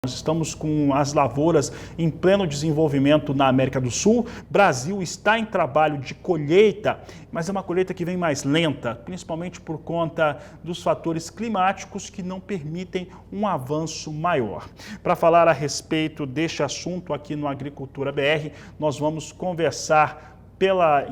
Nós estamos com as lavouras em pleno desenvolvimento na América do Sul. Brasil está em trabalho de colheita, mas é uma colheita que vem mais lenta, principalmente por conta dos fatores climáticos que não permitem um avanço maior. Para falar a respeito deste assunto aqui no Agricultura BR, nós vamos conversar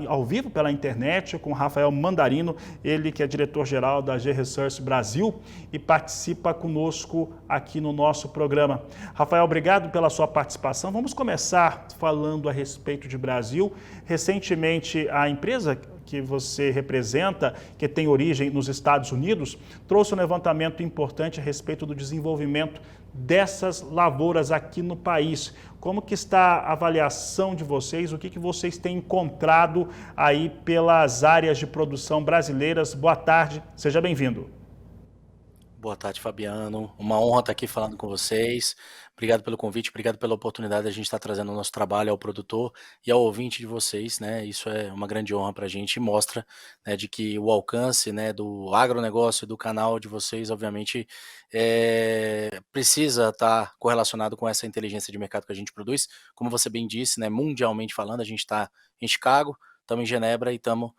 ao vivo, pela internet, com Rafael Mandarino, ele que é diretor-geral da G-Resource Brasil e participa conosco aqui no nosso programa. Rafael, obrigado pela sua participação. Vamos começar falando a respeito de Brasil. Recentemente, a empresa que você representa, que tem origem nos Estados Unidos, trouxe um levantamento importante a respeito do desenvolvimento dessas lavouras aqui no país. Como que está a avaliação de vocês? O que vocês têm encontrado aí pelas áreas de produção brasileiras? Boa tarde, seja bem-vindo. Boa tarde, Fabiano. Uma honra estar aqui falando com vocês. Obrigado pelo convite, obrigado pela oportunidade de a gente estar trazendo o nosso trabalho ao produtor e ao ouvinte de vocês, né? Isso é uma grande honra para a gente e mostra, né, de que o alcance, né, do agronegócio, do canal de vocês, obviamente, precisa estar correlacionado com essa inteligência de mercado que a gente produz. Como você bem disse, né, mundialmente falando, a gente está em Chicago, estamos em Genebra e estamos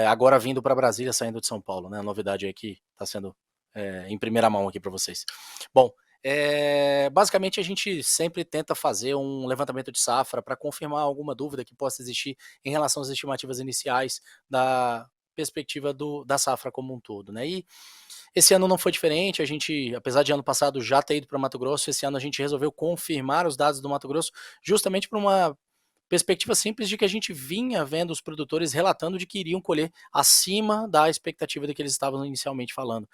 agora vindo para Brasília, saindo de São Paulo, né? A novidade é que está sendo em primeira mão aqui para vocês. Bom, basicamente a gente sempre tenta fazer um levantamento de safra para confirmar alguma dúvida que possa existir em relação às estimativas iniciais da perspectiva da safra como um todo, né? E esse ano não foi diferente, a gente, apesar de ano passado já ter ido para Mato Grosso, esse ano a gente resolveu confirmar os dados do Mato Grosso justamente para uma perspectiva simples de que a gente vinha vendo os produtores relatando de que iriam colher acima da expectativa do que eles estavam inicialmente falando.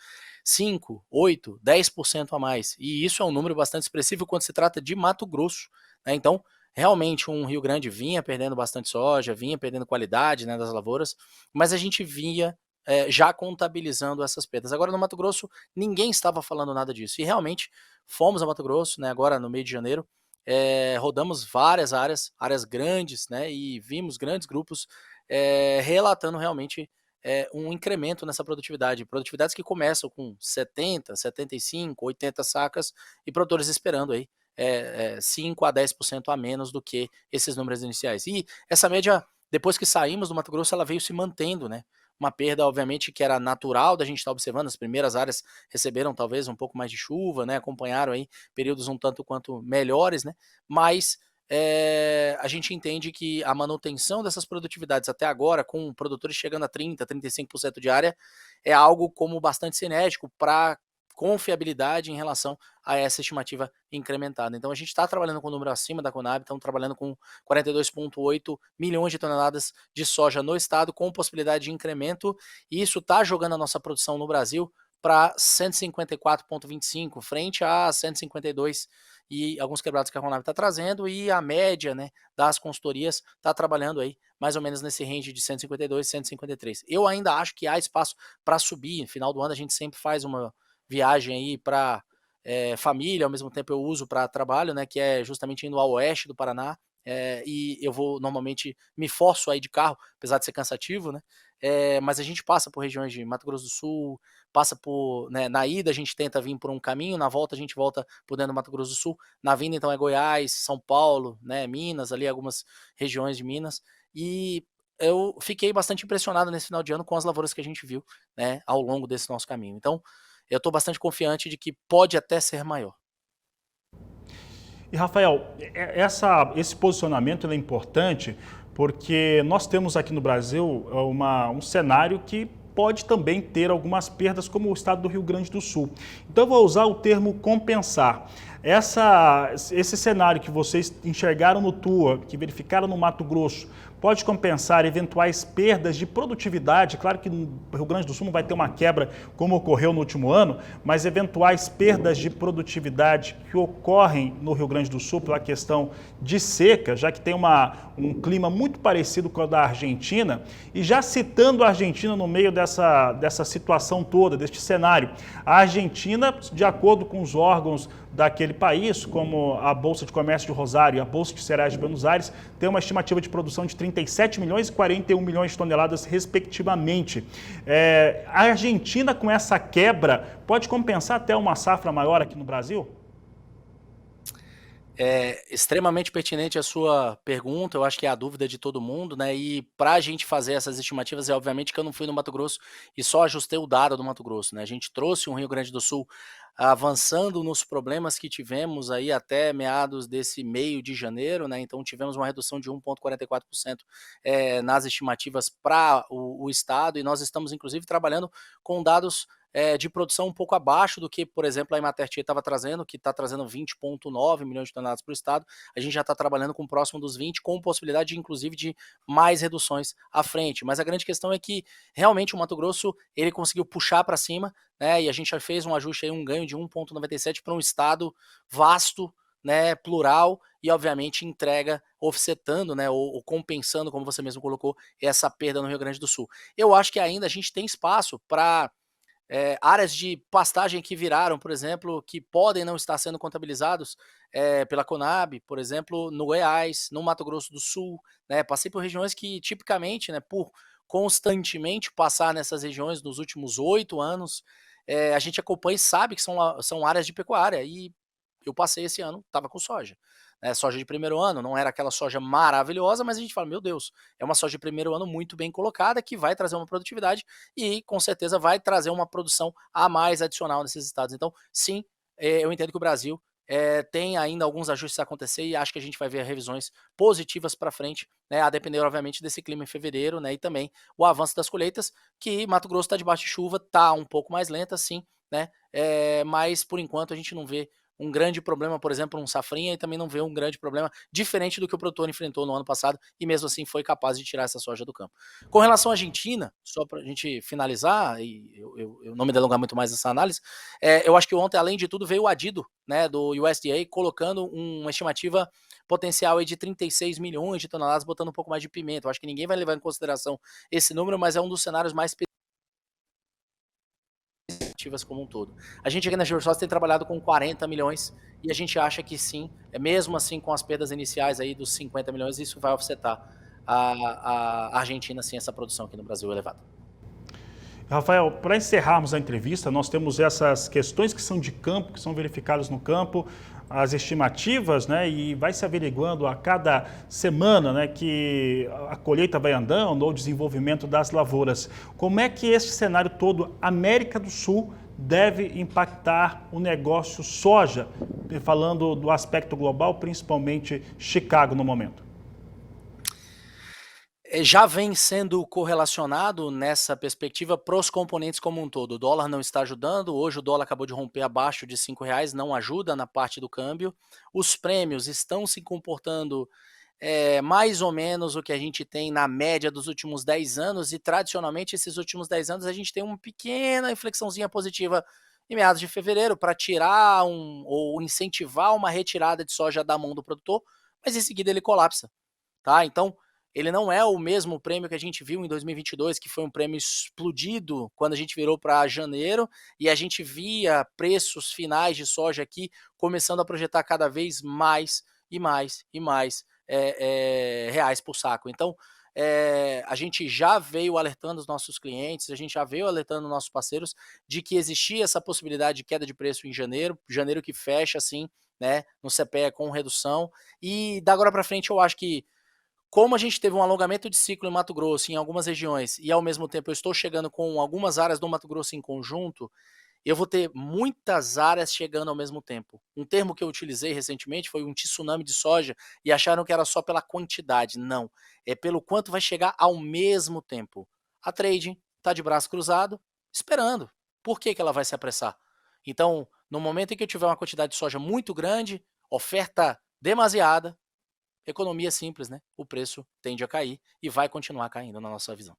5, 8, 10% a mais. E isso é um número bastante expressivo quando se trata de Mato Grosso, né? Então, realmente, um Rio Grande vinha perdendo bastante soja, vinha perdendo qualidade, né, das lavouras, mas a gente vinha já contabilizando essas perdas. Agora, no Mato Grosso, ninguém estava falando nada disso. E realmente, fomos a Mato Grosso, né, agora no meio de janeiro, rodamos várias áreas grandes, né, e vimos grandes grupos relatando realmente um incremento nessa produtividade. Produtividades que começam com 70, 75, 80 sacas e produtores esperando aí 5 a 10% a menos do que esses números iniciais. E essa média, depois que saímos do Mato Grosso, ela veio se mantendo, né? Uma perda, obviamente, que era natural da gente estar observando. As primeiras áreas receberam talvez um pouco mais de chuva, né? Acompanharam aí períodos um tanto quanto melhores, né? Mas a gente entende que a manutenção dessas produtividades até agora, com produtores chegando a 30%, 35% de área, é algo como bastante cinético para confiabilidade em relação a essa estimativa incrementada. Então a gente está trabalhando com o número acima da Conab, estamos trabalhando com 42,8 milhões de toneladas de soja no estado, com possibilidade de incremento, e isso está jogando a nossa produção no Brasil para 154,25, frente a 152 e alguns quebrados que a Conab está trazendo, e a média, né, das consultorias está trabalhando aí mais ou menos nesse range de 152, 153. Eu ainda acho que há espaço para subir. No final do ano a gente sempre faz uma viagem aí para família, ao mesmo tempo eu uso para trabalho, né, que é justamente indo ao oeste do Paraná, e eu vou normalmente, me forço a ir de carro, apesar de ser cansativo, né, mas a gente passa por regiões de Mato Grosso do Sul, passa por, né, na ida a gente tenta vir por um caminho, na volta a gente volta por dentro do Mato Grosso do Sul, na vinda então é Goiás, São Paulo, né, Minas, ali algumas regiões de Minas, e eu fiquei bastante impressionado nesse final de ano com as lavouras que a gente viu, né, ao longo desse nosso caminho. Então, eu estou bastante confiante de que pode até ser maior. E, Rafael, esse posicionamento é importante porque nós temos aqui no Brasil um cenário que pode também ter algumas perdas, como o estado do Rio Grande do Sul. Então, eu vou usar o termo compensar. Esse cenário que vocês enxergaram no TUA, que verificaram no Mato Grosso, pode compensar eventuais perdas de produtividade. Claro que no Rio Grande do Sul não vai ter uma quebra como ocorreu no último ano, mas eventuais perdas de produtividade que ocorrem no Rio Grande do Sul pela questão de seca, já que tem um clima muito parecido com o da Argentina. E já citando a Argentina no meio dessa situação toda, deste cenário, a Argentina, de acordo com os órgãos daquele país, como a Bolsa de Comércio de Rosário e a Bolsa de Cereais de Buenos Aires, têm uma estimativa de produção de 37 milhões e 41 milhões de toneladas, respectivamente. A Argentina, com essa quebra, pode compensar até uma safra maior aqui no Brasil? É extremamente pertinente a sua pergunta, eu acho que é a dúvida de todo mundo, né? E para a gente fazer essas estimativas, obviamente que eu não fui no Mato Grosso e só ajustei o dado do Mato Grosso, né? A gente trouxe um Rio Grande do Sul avançando nos problemas que tivemos aí até meados desse meio de janeiro, né? Então tivemos uma redução de 1,44% nas estimativas para o estado, e nós estamos inclusive trabalhando com dados de produção um pouco abaixo do que, por exemplo, a Emater estava trazendo, que está trazendo 20,9 milhões de toneladas para o estado. A gente já está trabalhando com próximo dos 20, com possibilidade, inclusive, de mais reduções à frente. Mas a grande questão é que, realmente, o Mato Grosso ele conseguiu puxar para cima, né, e a gente já fez um ajuste, aí, um ganho de 1,97 para um estado vasto, né, plural, e obviamente entrega offsetando, né, ou compensando, como você mesmo colocou, essa perda no Rio Grande do Sul. Eu acho que ainda a gente tem espaço para áreas de pastagem que viraram, por exemplo, que podem não estar sendo contabilizados pela Conab, por exemplo, no Goiás, no Mato Grosso do Sul, né? Passei por regiões que, tipicamente, né, por constantemente passar nessas regiões nos últimos 8 anos, a gente acompanha e sabe que são áreas de pecuária, e eu passei esse ano, estava com soja. Soja de primeiro ano, não era aquela soja maravilhosa, mas a gente fala, meu Deus, é uma soja de primeiro ano muito bem colocada, que vai trazer uma produtividade e com certeza vai trazer uma produção a mais adicional nesses estados. Então, sim, eu entendo que o Brasil tem ainda alguns ajustes a acontecer, e acho que a gente vai ver revisões positivas para frente, né, a depender, obviamente, desse clima em fevereiro, né, e também o avanço das colheitas, que Mato Grosso está debaixo de chuva, está um pouco mais lenta, sim, né, mas por enquanto a gente não vê um grande problema, por exemplo, um safrinha, e também não vê um grande problema diferente do que o produtor enfrentou no ano passado, e mesmo assim foi capaz de tirar essa soja do campo. Com relação à Argentina, só para a gente finalizar, e eu não me delongar muito mais nessa análise, eu acho que ontem, além de tudo, veio o adido, né, do USDA, colocando uma estimativa potencial aí de 36 milhões de toneladas, botando um pouco mais de pimenta. Eu acho que ninguém vai levar em consideração esse número, mas é um dos cenários mais como um todo. A gente aqui na GeoSource tem trabalhado com 40 milhões e a gente acha que sim, mesmo assim com as perdas iniciais aí dos 50 milhões, isso vai offsetar a Argentina, sim, essa produção aqui no Brasil elevada. Rafael, para encerrarmos a entrevista, nós temos essas questões que são de campo, que são verificadas no campo, as estimativas, né, e vai se averiguando a cada semana, né, que a colheita vai andando ou o desenvolvimento das lavouras. Como é que esse cenário todo, América do Sul, deve impactar o negócio soja, falando do aspecto global, principalmente Chicago no momento? Já vem sendo correlacionado nessa perspectiva para os componentes como um todo. O dólar não está ajudando, hoje o dólar acabou de romper abaixo de R$ 5, não ajuda na parte do câmbio. Os prêmios estão se comportando mais ou menos o que a gente tem na média dos últimos 10 anos, e tradicionalmente esses últimos 10 anos a gente tem uma pequena inflexãozinha positiva em meados de fevereiro para tirar ou incentivar uma retirada de soja da mão do produtor, mas em seguida ele colapsa. Tá? Então, ele não é o mesmo prêmio que a gente viu em 2022, que foi um prêmio explodido quando a gente virou para janeiro, e a gente via preços finais de soja aqui começando a projetar cada vez mais e mais e mais reais por saco. Então, a gente já veio alertando os nossos clientes, a gente já veio alertando os nossos parceiros de que existia essa possibilidade de queda de preço em janeiro que fecha assim, né, no CPEA com redução, e da agora para frente eu acho que, como a gente teve um alongamento de ciclo em Mato Grosso, em algumas regiões, e ao mesmo tempo eu estou chegando com algumas áreas do Mato Grosso em conjunto, eu vou ter muitas áreas chegando ao mesmo tempo. Um termo que eu utilizei recentemente foi um tsunami de soja, e acharam que era só pela quantidade. Não, é pelo quanto vai chegar ao mesmo tempo. A trading está de braço cruzado, esperando. Por que ela vai se apressar? Então, no momento em que eu tiver uma quantidade de soja muito grande, oferta demasiada, economia simples, né? O preço tende a cair e vai continuar caindo na nossa visão.